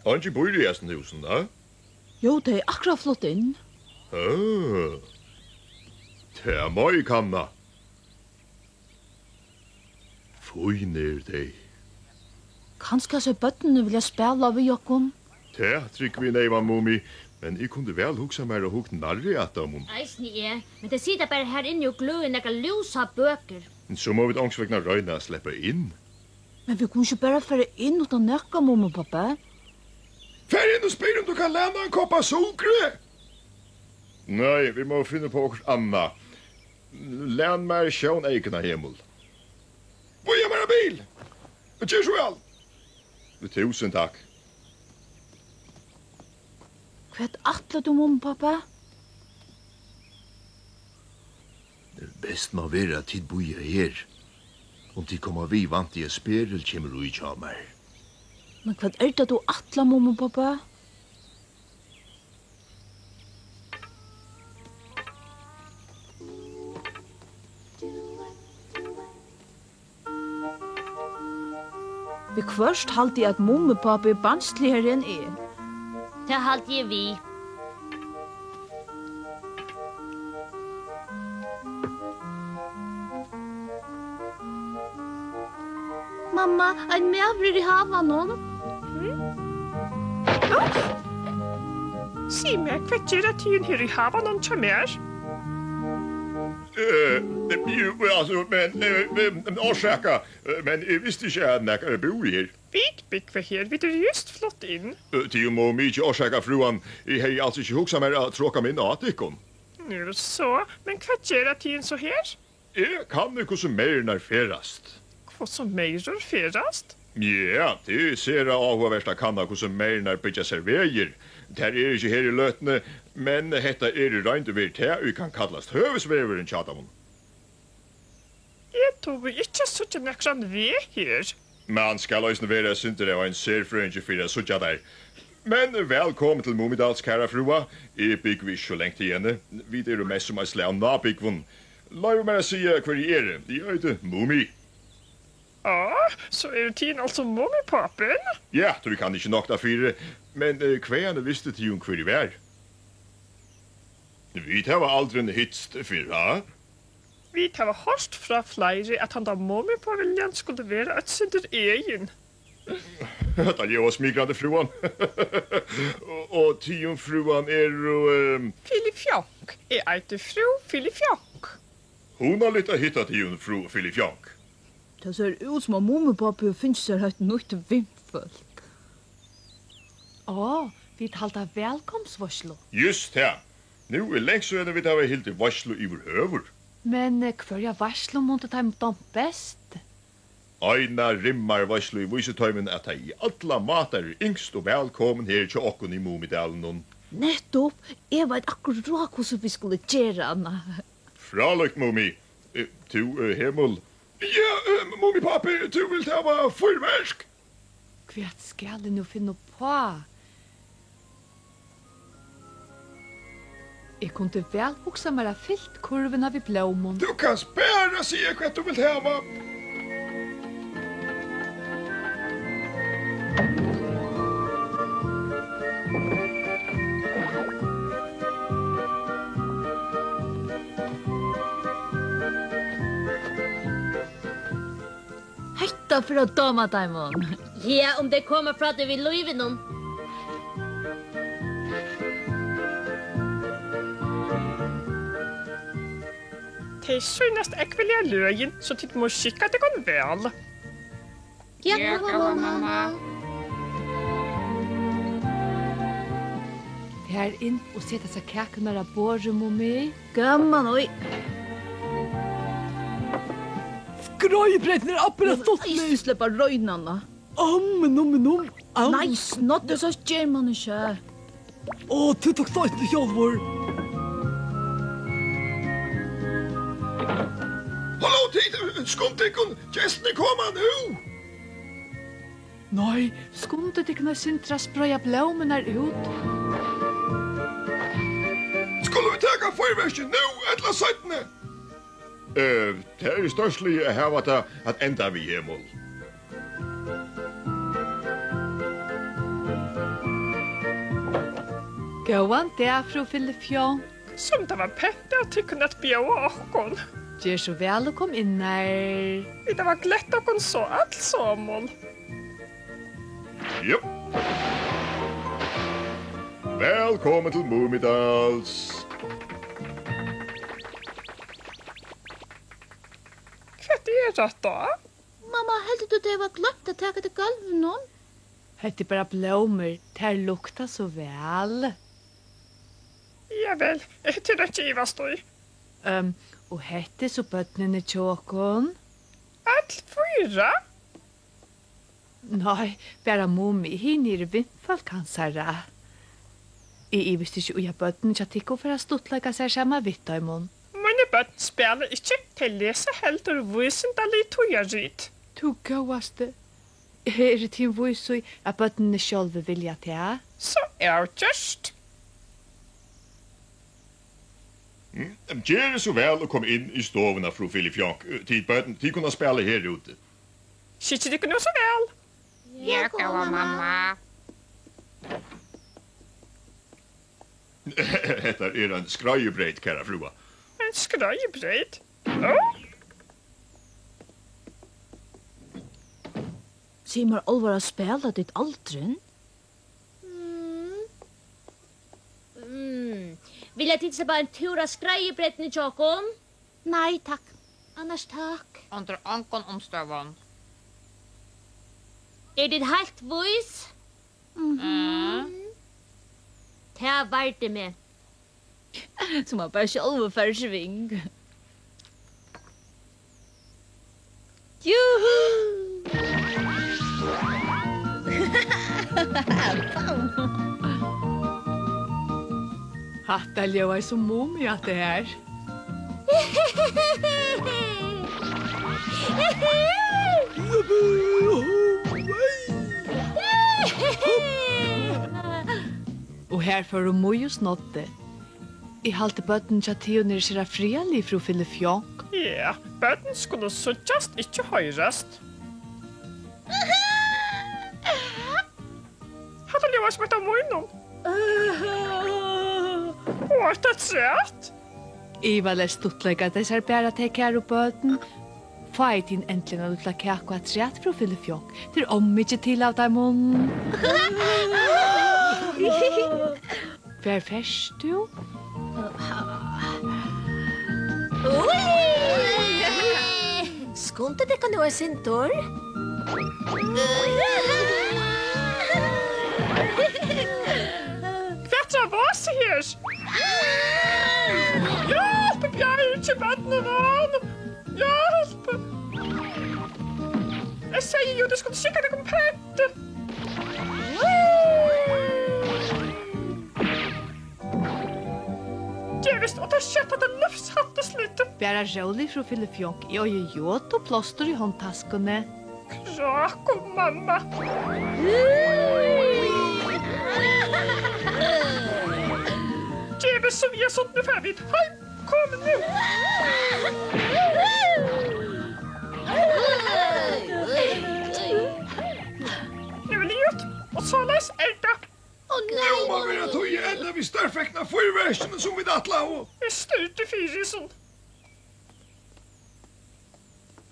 Anki bor i hesten husen, da? Jo, det akkurat flott inn. Det mye kanna. Føyner deg. Kanskje så bøttene vilja spela ved jokken? Det trykker vi neiva, Mumi. Men jeg kunne vel hugsa meg og hukt narri at dem. Eisen men det sitter bare her inne og gløy nekka ljusa bøker. Så må vi ångsvekna røyna slippe inn. Men vi kunne ikke bare fære inn utan nekka, mamma og pappa. Fær inn og spyr om du kan lena en kopp av sukre. Nei, vi må finne på okkur anna. Län meg sjån eikena himmel. Boja mera bil! Kjør så vel! 1000 takk. Hva atler du, mamma og pappa? Det best må være at tid boja her. Om de kommer vi vant i sperel kommer ui tja meg. Men hva det du atler, mamma og pappa? Vi kvørst halte at mamma og pappa er banstligere enn jeg. Det halt jeg vi. Mamma, en mævrer i havan nå. Si meg, hva gjør at tiden her i havan noen tja mer? Orsaka, men jeg visste ikke at jeg bor her. Bygg her, vi er just flott inn. Tio må mykje orsaka, fruan. Jeg har altså ikke hugsa meg å tråka min atikon. Nu så, men hva gjør at tiden så her? Jeg kan ikke som mer når ferast. Hva som mer ferast? Ja, det ser jeg avhverst kan ha hvordan mer når bytja serverier. Der er ikke her i løtene, men hetta er i røynt over det vi kan kallast høvesveveren tjatamon. Jeg tror vi ikke suttje nekran vi her. Man skal også være synder av en serfrøynge for å suttja der. Men velkommen til Mumidals kæra frua. Jeg bygger vi så lengt igjen. Vi er jo mest som en slag nabygvun. La jo meg si hver jeg er. De er Mumi. Så er tiden altså Mumipapen? Ja, du kan ikke nok da fire. Men hver visste til hver jeg var. Vi tar aldri hitst for, ha? Vi tar hørt fra flere at han da Mumipaviljan skulle være et synder egen. Det er jo smigrande fruan. Og tion fruan er jo... Filip Fjonk. Jeg eiter fru Filip Fjonk. Hun har litt å hitta tion fru Filip Fjonk. Det ser ut som om mamma og pappa finnes seg et nytt vimfolk. Vi talte velkomstvarslo. Just det. Nu er lengst så vi tar helt til varslo i vår høver. Men hver varslo måtte ta dem best? Aina rimmar varslo i visetøymen at jeg i alla matar er yngst og velkommen her til okkon i Mumidalen. Nettopp. Jeg vet akkurat hvordan vi skulle gjøre, Anna. Fraløkt, Mumi. Tu, Himmel. Ja, Mumipappi, du vil ta fyrversk. Hva skal jeg nå finne på? Jeg kunne vel huksa meg av fyllt kurven av i blåmån. Du kan spæra si hva du vil ta. Hetta for å dama daimon. Ja, om det kommer fra det vi løyver noen. Det synest jeg vil jeg løyen, så tid må skikka det går vel. Ja, mamma. Her inn og sette seg kakenar av båret, mommi. Gamman, oi. Skrøybretten er akkurat stått Nei, slipper røynene. Men. Nei, snart, det så gjør man ikke. Du tok snart til kjølvor. Hallo, tid! Skumtikkun! Gjestene kommer nu! Nei, Skundet ikke når Sintra sprøya blåmen er ut. Skulle vi taka fyrverket nu, etla søttene? Det er størslig her at enda vi Himmel. Gåan der, fru Filifjonk. Som det var pent at de kunne bjøve okkon. Gjør så vel å komme inn her. Det var glett okkon så alt sammen. Japp. Velkommen til Mumidals. Hva er det da? Mamma, heldig du det var glömt att ta till golven om? Hette bara blommer. Det lukta så vel. Ja vel, det er ikke i hva stod. Og hette så bøttene tjåkon. Alt fyra? Nei, bara mummi. Hin er vindfallkansara. Jeg visste ikke uja bøttene tjatiko for å stuttlaga seg sammen vidt av mun. Mine bøtt spiller ikke til lese heldur vysendali tujarit. Du gåaste. Er det til vise at bøttene sjølve vilja til? Så er just. Gjør det så vel å komme inn i stovene, fru Filifjonk. Tid kunne spille her ute. Sitter det ikke noe så vel? Ja, gåa mamma. Dette er en skrajebreit, kæra frua. En skrajebreit? Sier man alvor att spela ditt aldren? Vill jag titta på en tur av skrajebretten i tjockon? Nej, tack. Annars tack. Under ankon omstøvån. Är det helt vis? Ta vart med. Som man bara själv försving. Juhu! Hatta ljóa som mummi at det er. Og her får du mye snodde. Jeg halte bøtten til at hun er så frielig, fru Filifjonk. Ja, bøtten skulle suttjast ikke høyrast. Hadde det vært som et av munnen? Hva er det sett? Jeg var lest stuttlegg at jeg ser bare til kjære bøtten. Fai din endelig når du tar kjære at rett, fru Filifjonk. Det er om ikke til av deg munnen. Hva er først, du? Skunde det kan du ha sin tur? Hva var det her? Hjelp, jeg er ikke bøttene vann. Hjelp! Jeg sier jo, du skulle sikkert ikke pette. Jeg visste at det skjedd at det løftshattes litt. Bæra rolig, fru Filifjonk. Jeg har gjort og plåster i håndtaskene. Krako, mamma. Det så vi er sånt nu färdigt. Hej, kom nu! Nu är det ut. Och så läs älta. Jo, man vill att höja ända vid störfäckna fyrversen som vi dattla och... Det styrte fyrisen.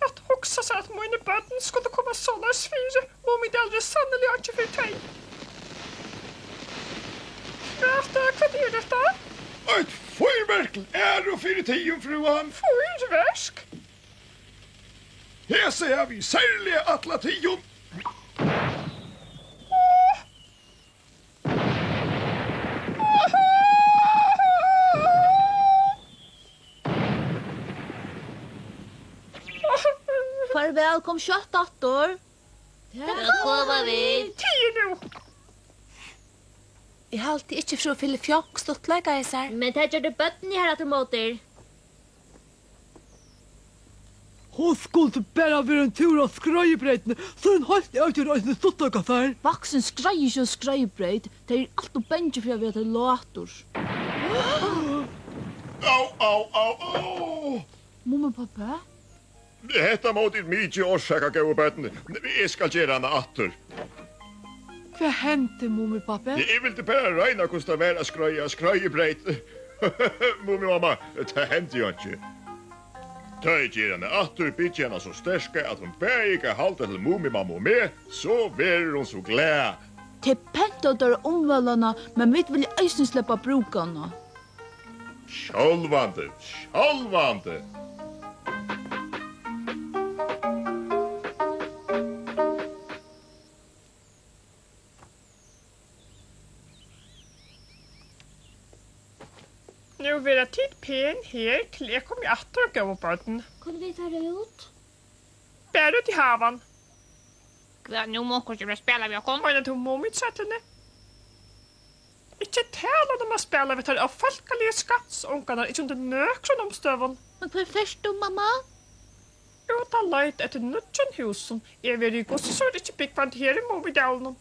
Att hoxa sig att mina böten skulle komma så läs fyre. Och mitt äldre sannolikt inte för dig. Vad är detta? Ett fyrverk är och 4-10, fruan. Fyrverk? Här ser vi särliga atlation. Farväl, kom kött, dator. Där kommer vi. 10 nu. Jeg har alltid ikke fra Filifjonk stått lega i seg. Men det gjør det bøtten her etter måter. Hon skulle bara vara en tur av skrajebreitene, så hun holdt jeg ikke reisende stått lega seg. Vaksen skrej ikke og skrejbreit. Det er alt og bensje for jeg vet det later. Au, au, au, au. Mamma, pappa? Detta måter mycket orsaka gå böten. Jag ska göra en atter. Vad hände, mummipappa? Jeg vil bare regne hvordan det var å skrøyebreit. Mummi-mamma, det hendte jo ikke. Det gjør henne atter bitt henne så sterske at hun bare ikke halte til mummi-mamma og meg, så blir hun så glad. Til pent av der omvælene, men vi vil eisen slippe brukene. Sjálvandi. Nu vill jag tid pen här till jag kommer att gå på båten. Kunne vi ta det ut? Bär ut i havan. Nu må vi spela vi kon. Och jag tog mummitsatterna. Ikke tala om att spela vi tar av folkaliga skattsånkarna inte under nökron omstövon. Men hva først du, mamma? Utan leit etter nutjen husen. Jeg vil jo også så det ikke byggvann her i Movidalen.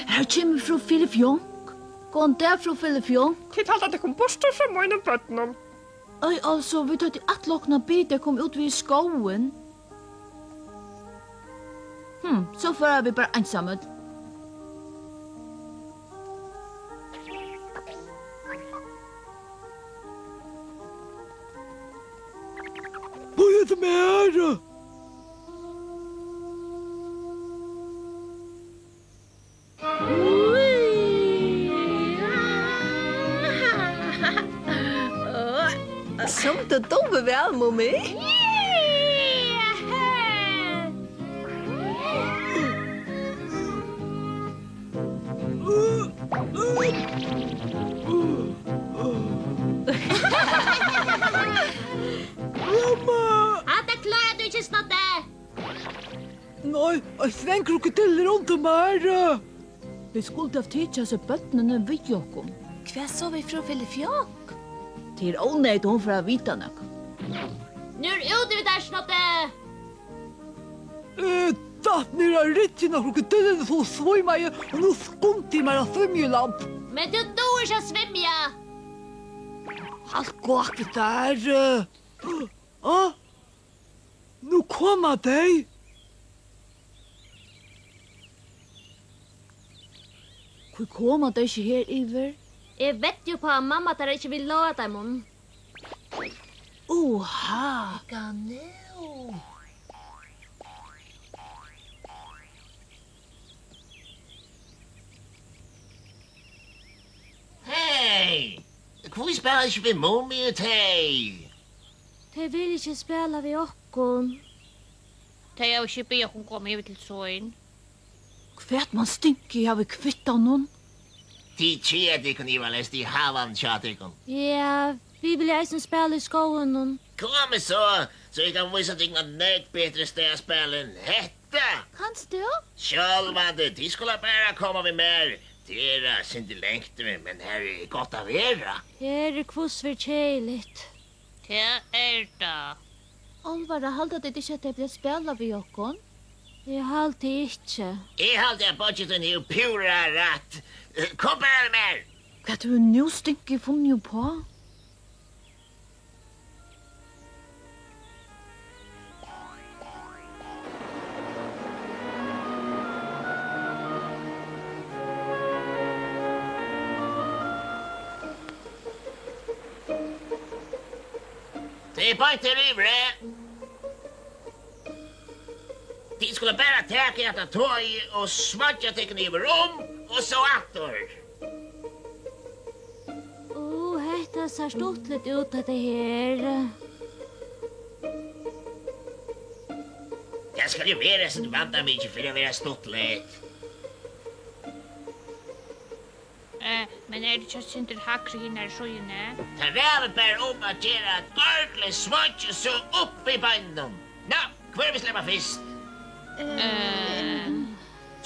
Her kommer fra Philip Jonk. Gå an der fra Philip Jonk. Til alt at det kom bostor fra mine bøttene. Oi, altså, vi tar til at lokna biter kom ut vid skoen. Så får vi bare ensamhet. Vad är det med? Som det dumme vel, mummi. Hadde klarer du ikke snart det? Nej, en sväng krokodil runt om här. Vi skulle ha tidsa seg bøttene vid jokken. Hva så vi fra Philip Jonk? Til ånøyd hun for å vite noe. Nu ute vi der snart det. Datt ner av ritten av krokodilen så svømmer jeg, og nå skumte jeg meg av svømmelamp. Men du dår ikke svimja. Allt gått där. Nu kommer de. Hvor kommer de ikke her iver? Jeg vet jo på at mamma der ikke vil lade dem om. Oha! Hey! Hvor spiller ikke vi mummi ut hei? De vil ikke spille ved okken. Det er jo ikke be hun komme over til søen. Hvert man stinker av kvitta noen. De tjedikon i var lest i havan tjadikon. Ja, vi vil eisen spille i skoen. Kom så jeg kan vise deg noe nøyt bedre sted å spille enn hette. Kanst du? Sjølvande, de skulle bare komme med mer. Det er sindi lengt, men her er godt av vera. Her er kvoss for kjeiligt. Det er det. Alvara, halda det ikke at det blir spela ved okken? Jeg halte ikke. Jeg halte at budgeten er jo pura rett. Kom bare mer. Hva du nå stinker funnet jo på? Det er bare til rivre. De skulle bare take etter tøy og smadja tekken i rom, og så atter. Hetta ser stort litt ut av det her. Det skal jo være så du vant meg ikke for å være stort litt. Men er det ikke synder hakre henne i søyene? Det ræver bare om at gjøre et ordentlig smadja så opp i beinnen. Nå, hvor vi slipper først?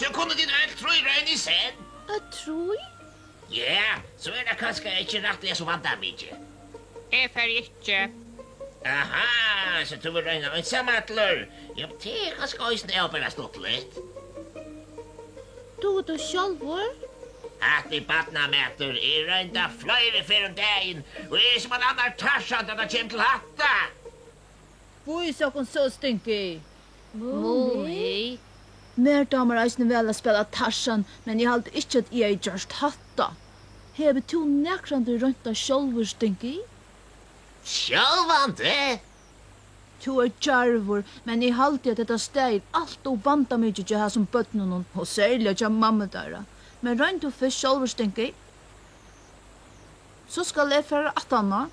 Så kunne din øl tro i røyne i sen. Jeg tror. Ja, så er det kanskje ikke rettelig som vant dem ikke. Jeg fer ikke. Aha, så du vil røyne ensamatler. Ja, det er kanskje også når jeg bare stått litt. Du selv, hvor? Att I badnameter rönda flöjre för en dagen och som en annan Tarzan där det kommer till hatta. Hvor så kon så Stinky? Mummi. Mer damer eisne vel å spela Tarzan, men jeg halte ikke at jeg gjørst hatta. Hever to nekrande rønta sjolver, Stinky? Självande? To djarvor, men jeg halte at dette steg alt og vanta mye til her som bøttene og særlig til mamma der. Men rønt og først sjolver, Stinky. Så skal jeg føre attanna.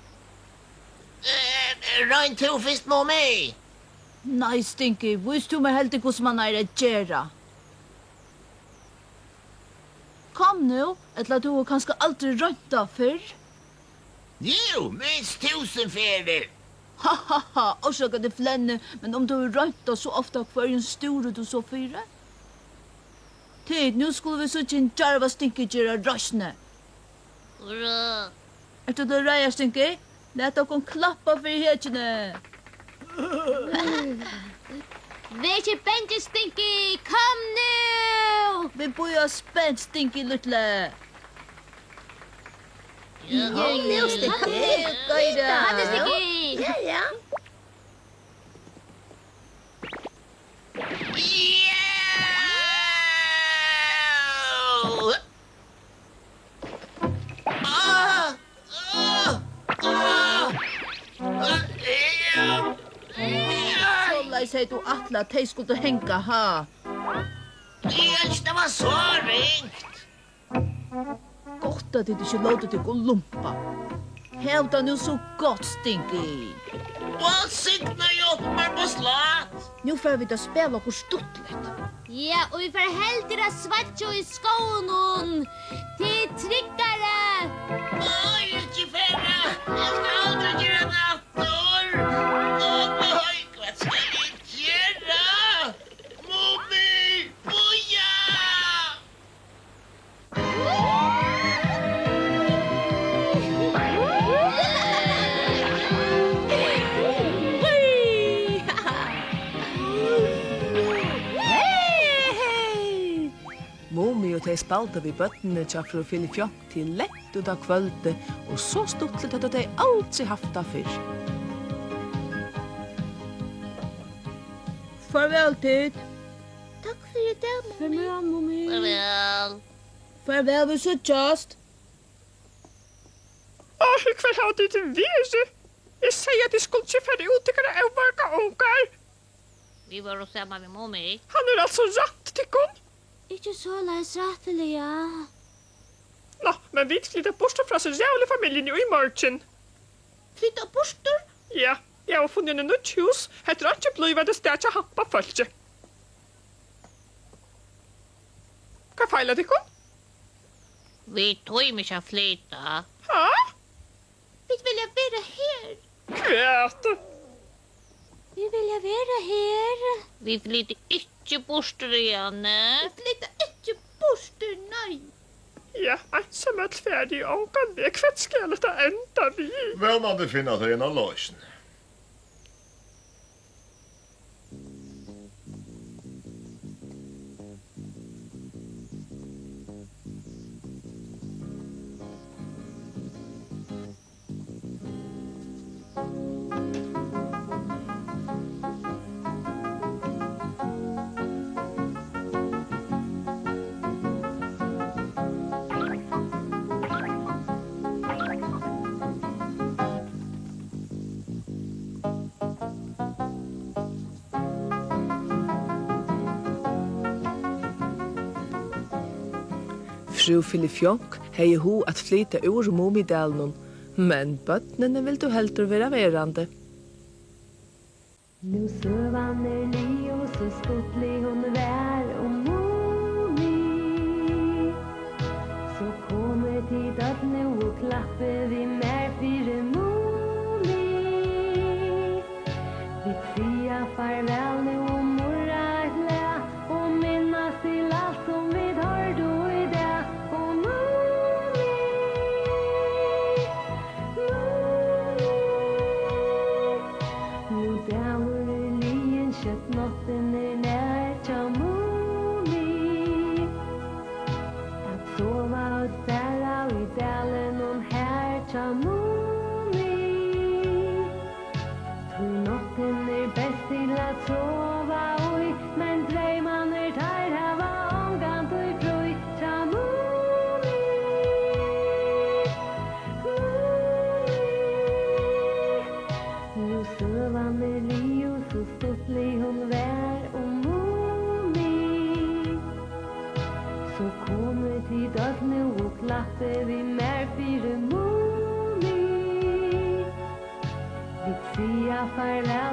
Rönt to först mummi. Nei, Stinky, vis du meg helt hvordan man er å gjøre. Kom nu, eller du har kanskje aldri rønta før. Jo, minst 1000 färder. Ha, ha, ha, orsaka det flenne, men om du har rønta så ofta hver en store du så fyra. Tid, nu skulle vi så ikke djarva Stinky gjøre røsne. Hurra. Er du det reia, Stinky? Lät okon klappa for hedjene. Vær bente, Stinky. Kom nu! Vi bor spent, Stinky, luttle. Ja, nu, Stinky. Ha det, Stinky. Ja. Sålai sier du atla at de skulle henga, ha? Det var så ringt. Godt at de ikke låter deg å lumpa. Hevda nu så godt, Stinky. Vad signar jag mig på slat? Nu får vi da spela okkur stuttlet. Ja, og vi får heldigere svartjo I skoen. Til tryggare. Oj, inte färra. Jag ska aldrig göra nattor. Oj, vad ska vi göra? Mummi, boja! Mummi og de spalte vi bøttene tja for å fylle fjokk til lett ut av kvölde, og så stuttlet at de aldri haft det fyrr. Farvel, Tid. Takk for det, Mummi. Farvel, Mummi. Farvel. Farvel, vi så just. Hver har det til vise? Jeg sier at de skulle ikke ferdig utikere av varga unger. Vi var hos sammen med Mummi. Han altså ratt til kun. Ikke så leis rattelig, ja. Nå, men vi flyttar bort fra sin jævla familien I morgen. Flytta borster? Ja, jeg har funnet en nytt hus. Heter ikke blivet det sted til hampa følge. Hva feiler det kun? Vi tog ikke flytta. Ha? Vi vil være her. Kvæte. Vi vil være her. Vi flytter ikke bort igjen. Flytta ikke borster, nei. Ja, ensam ferdig onkan det kvettskjælet enda vi. Vel man det finna til en av løsen. Fru Filifjonk hei ho at flyta ur Mumidalen, men bøttene vil du heldur være verande. Nu søvan li og så stuttlig hun vær og Mumi. Så kommer tid at nu og klappe vi mer fire Mumi. Vi sier farvel nu og morra et le, og minnas til alt som vi har du I det. Og Mumi, nu dæver lien kjøtt natten nær tja Mumi. At sova farvel